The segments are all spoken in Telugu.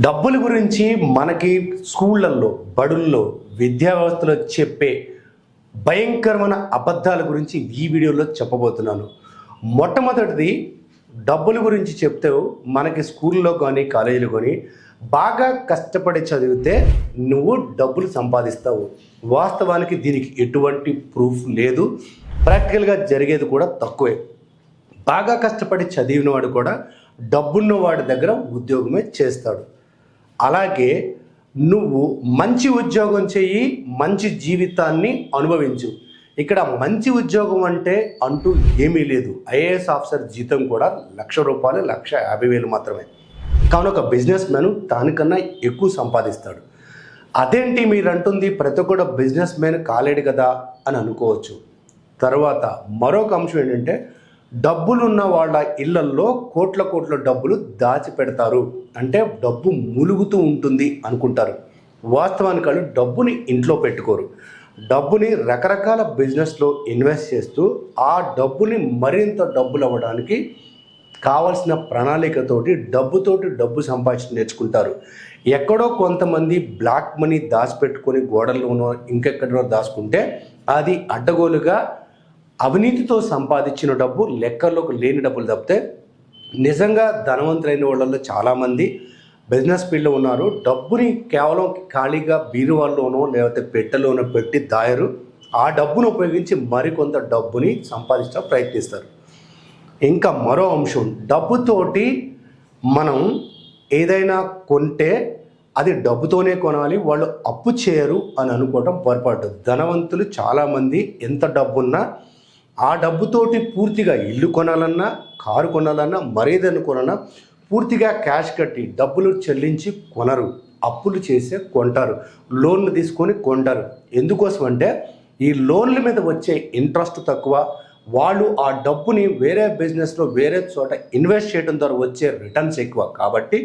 డబ్బుల గురించి మనకి స్కూళ్ళల్లో, బడుల్లో, విద్యా వ్యవస్థలో చెప్పే భయంకరమైన అబద్ధాల గురించి ఈ వీడియోలో చెప్పబోతున్నాను. మొట్టమొదటిది, డబ్బుల గురించి చెప్తే మనకి స్కూల్లో కానీ కాలేజీలో కానీ బాగా కష్టపడి చదివితే నువ్వు డబ్బులు సంపాదిస్తావు. వాస్తవానికి దీనికి ఎటువంటి ప్రూఫ్ లేదు. ప్రాక్టికల్గా జరిగేది కూడా తక్కువే. బాగా కష్టపడి చదివినవాడు కూడా డబ్బున్న వాడి దగ్గర ఉద్యోగమే చేస్తాడు. అలాగే నువ్వు మంచి ఉద్యోగం చెయ్యి, మంచి జీవితాన్ని అనుభవించు. ఇక్కడ మంచి ఉద్యోగం అంటే అంటూ ఏమీ లేదు. ఐఏఎస్ ఆఫీసర్ జీతం కూడా ₹1,00,000, ₹1,50,000 మాత్రమే. కావున ఒక బిజినెస్ మ్యాన్ దానికన్నా ఎక్కువ సంపాదిస్తాడు. అదేంటి మీరు అంటుంది, ప్రతి ఒక్కడు బిజినెస్ మ్యాన్ కాలేడు కదా అని అనుకోవచ్చు. తర్వాత మరొక అంశం ఏంటంటే, డబ్బులున్న వాళ్ళ ఇళ్లల్లో కోట్ల డబ్బులు దాచిపెడతారు. అంటే డబ్బు ములుగుతూ ఉంటుంది అనుకుంటారు. వాస్తవానికి వాళ్ళు డబ్బుని ఇంట్లో పెట్టుకోరు. డబ్బుని రకరకాల బిజినెస్లో ఇన్వెస్ట్ చేస్తూ ఆ డబ్బుని మరింత డబ్బులు అవ్వడానికి కావలసిన ప్రణాళికతోటి డబ్బు సంపాదించి నేర్చుకుంటారు. ఎక్కడో కొంతమంది బ్లాక్ మనీ దాచిపెట్టుకొని గోడల్లోనో ఇంకెక్కడో దాచుకుంటే అది అడ్డగోలుగా అవినీతితో సంపాదించిన డబ్బు, లెక్కల్లోకి లేని డబ్బులు తప్పితే నిజంగా ధనవంతులైన వాళ్ళల్లో చాలామంది బిజినెస్ ఫీల్డ్లో ఉన్నారు. డబ్బుని కేవలం ఖాళీగా బీరువాల్లోనో లేకపోతే పెట్టెలోనో పెట్టి దాయరు. ఆ డబ్బును ఉపయోగించి మరికొంత డబ్బుని సంపాదించడానికి ప్రయత్నిస్తారు. ఇంకా మరో అంశం, డబ్బుతోటి మనం ఏదైనా కొంటే అది డబ్బుతోనే కొనాలి, వాళ్ళు అప్పు చేయరు అని అనుకోవటం పొరపాటు. ధనవంతులు చాలామంది ఎంత డబ్బున్నా ఆ డబ్బుతోటి పూర్తిగా ఇల్లు కొనాలన్నా, కారు కొనాలన్నా, మరేదైనా కొనాలన్నా పూర్తిగా క్యాష్ కట్టి డబ్బులు చెల్లించి కొనరు. అప్పులు చేసే కొంటారు, లోన్లు తీసుకొని కొంటారు. ఎందుకోసం అంటే ఈ లోన్ల మీద వచ్చే ఇంట్రెస్ట్ తక్కువ, వాళ్ళు ఆ డబ్బుని వేరే బిజినెస్లో వేరే చోట ఇన్వెస్ట్ చేయడం ద్వారా వచ్చే రిటర్న్స్ ఎక్కువ. కాబట్టి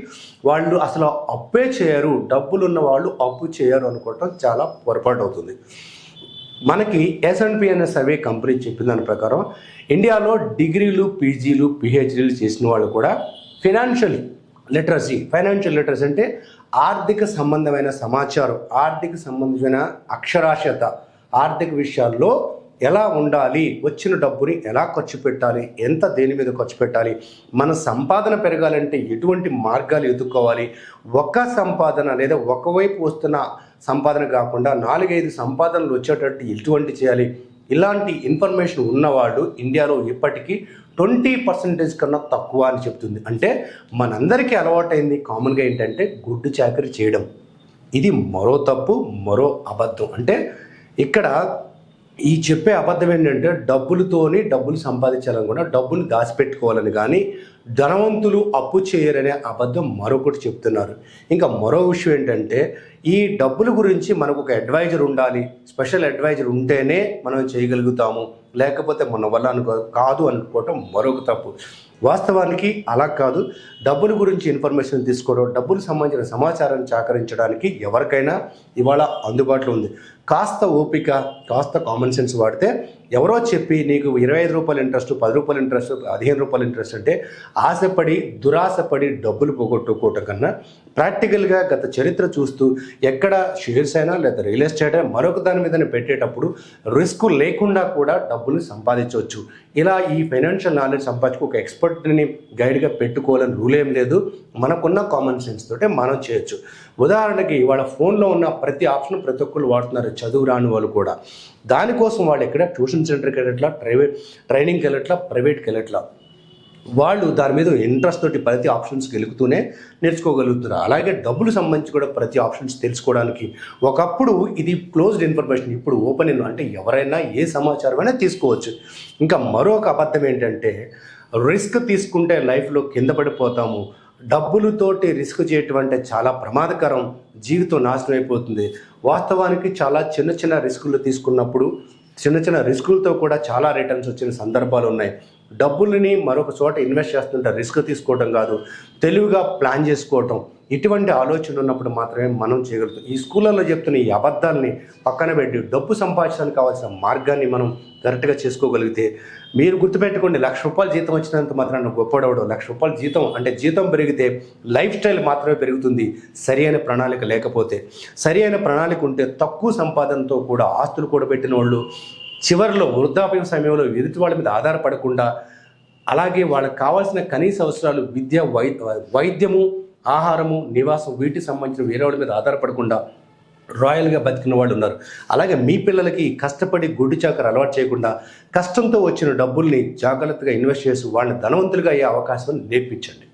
వాళ్ళు అసలు అప్పే చేయరు. డబ్బులున్న వాళ్ళు అప్పు చేయరు అనుకోవటం చాలా పొరపాటు అవుతుంది. మనకి S&P అనే సర్వే కంపెనీ చెప్పిన దాని ప్రకారం ఇండియాలో డిగ్రీలు, పీజీలు, పిహెచ్డీలు చేసిన వాళ్ళు కూడా ఫైనాన్షియల్ లిటరసీ అంటే ఆర్థిక సంబంధమైన సమాచారం, ఆర్థిక సంబంధమైన అక్షరాస్యత, ఆర్థిక విషయాల్లో ఎలా ఉండాలి, వచ్చిన డబ్బుని ఎలా ఖర్చు పెట్టాలి, ఎంత దేని మీద ఖర్చు పెట్టాలి, మన సంపాదన పెరగాలంటే ఎటువంటి మార్గాలు ఎదుర్కోవాలి, ఒక్క సంపాదన లేదా ఒకవైపు వస్తున్న సంపాదన కాకుండా 4-5 సంపాదనలు వచ్చేటట్టు ఎటువంటి చేయాలి, ఇలాంటి ఇన్ఫర్మేషన్ ఉన్నవాడు ఇండియాలో ఇప్పటికీ 20% కన్నా తక్కువ అని చెప్తుంది. అంటే మనందరికీ అలవాటైంది కామన్గా ఏంటంటే గుడ్డు చాకరీ చేయడం. ఇది మరో తప్పు, మరో అబద్ధం. అంటే ఇక్కడ ఈ చెప్పే అబద్ధం ఏంటంటే డబ్బులు సంపాదించాలని కూడా డబ్బులు దాచిపెట్టుకోవాలని, కానీ ధనవంతులు అప్పు చేయరనే అబద్ధం మరొకటి చెప్తున్నారు. ఇంకా మరో విషయం ఏంటంటే, ఈ డబ్బుల గురించి మనకు ఒక అడ్వైజర్ ఉండాలి, స్పెషల్ అడ్వైజర్ ఉంటేనే మనం చేయగలుగుతాము, లేకపోతే మన వల్ల కాదు అనుకోవటం మరొక తప్పు. వాస్తవానికి అలా కాదు. డబ్బుల గురించి ఇన్ఫర్మేషన్ తీసుకోవడం, డబ్బులు సంబంధించిన సమాచారాన్ని సేకరించడానికి ఎవరికైనా ఇవాళ అందుబాటులో ఉంది. కాస్త ఓపిక, కాస్త కామన్ సెన్స్ వాడితే ఎవరో చెప్పి నీకు ₹25 ఇంట్రెస్ట్, ₹10 ఇంట్రెస్ట్, ₹15 ఇంట్రెస్ట్ అంటే ఆశపడి, దురాశపడి డబ్బులు పోగొట్టుకోవటం కన్నా ప్రాక్టికల్గా గత చరిత్ర చూస్తూ ఎక్కడ షేర్స్ అయినా లేదా రియల్ ఎస్టేట్ అయినా మరొక దాని మీద పెట్టేటప్పుడు రిస్క్ లేకుండా కూడా డబ్బులు సంపాదించవచ్చు. ఇలా ఈ ఫైనాన్షియల్ నాలెడ్జ్ సంపాదించుకు ఒక ఎక్స్పర్ట్ని గైడ్గా పెట్టుకోవాలని రూల్ ఏం లేదు. మనకున్న కామన్ సెన్స్ తోటే మనం చేయొచ్చు. ఉదాహరణకి వాళ్ళ ఫోన్లో ఉన్న ప్రతి ఆప్షన్ ప్రతి ఒక్కరు వాడుతున్నారు, చదువు రాని వాళ్ళు కూడా. దానికోసం వాళ్ళు ఎక్కడ ట్యూషన్ సెంటర్కి వెళ్ళట్లా, ట్రైనింగ్కి వెళ్ళట్లా, ప్రైవేట్కి వెళ్ళట్లా. వాళ్ళు దాని మీద ఇంట్రెస్ట్ తోటి ప్రతి ఆప్షన్స్కి వెళుతూనే నేర్చుకోగలుగుతున్నారు. అలాగే డబ్బులు సంబంధించి కూడా ప్రతి ఆప్షన్స్ తెలుసుకోవడానికి ఒకప్పుడు ఇది క్లోజ్డ్ ఇన్ఫర్మేషన్, ఇప్పుడు ఓపెన్ అంటే ఎవరైనా ఏ సమాచారమైనా తీసుకోవచ్చు. ఇంకా మరొక అబద్ధం ఏంటంటే, రిస్క్ తీసుకుంటే లైఫ్లో కింద పడిపోతాము, డబ్బులతోటి రిస్క్ చేయటం అంటే చాలా ప్రమాదకరం, జీవితం నాశనం అయిపోతుంది. వాస్తవానికి చాలా చిన్న రిస్కులు తీసుకున్నప్పుడు చిన్న రిస్కులతో కూడా చాలా రిటర్న్స్ వచ్చిన సందర్భాలు ఉన్నాయి. డబ్బులని మరొక చోట ఇన్వెస్ట్ చేస్తుంటే రిస్క్ తీసుకోవడం కాదు, తెలివిగా ప్లాన్ చేసుకోవటం, ఇటువంటి ఆలోచన ఉన్నప్పుడు మాత్రమే మనం చేయగలుగుతాం. ఈ స్కూళ్ళల్లో చెప్తున్న ఈ అబద్ధాలని పక్కన పెట్టి డబ్బు సంపాదించడానికి కావాల్సిన మార్గాన్ని మనం కరెక్ట్గా చేసుకోగలిగితే, మీరు గుర్తుపెట్టుకోండి, ₹1,00,000 జీతం వచ్చినంత మాత్రాన గొప్పడవడం. ₹1,00,000 జీతం అంటే జీతం పెరిగితే లైఫ్ స్టైల్ మాత్రమే పెరుగుతుంది, సరి అయిన ప్రణాళిక లేకపోతే. సరి అయిన ప్రణాళిక ఉంటే తక్కువ సంపాదనతో కూడా ఆస్తులు కూడబెట్టిన వాళ్ళు చివరిలో వృద్ధాప్యం సమయంలో ఎదుటి వాళ్ళ మీద ఆధారపడకుండా, అలాగే వాళ్ళకి కావాల్సిన కనీస అవసరాలు విద్య, వైద్యము, ఆహారము, నివాసం, వీటికి సంబంధించిన వేరే వాళ్ళ మీద ఆధారపడకుండా రాయల్గా బతికిన వాళ్ళు ఉన్నారు. అలాగే మీ పిల్లలకి కష్టపడి గుడ్డి చాకరు అలవాటు చేయకుండా కష్టంతో వచ్చిన డబ్బుల్ని జాగ్రత్తగా ఇన్వెస్ట్ చేసి వాళ్ళని ధనవంతులుగా అయ్యే అవకాశం నేర్పించండి.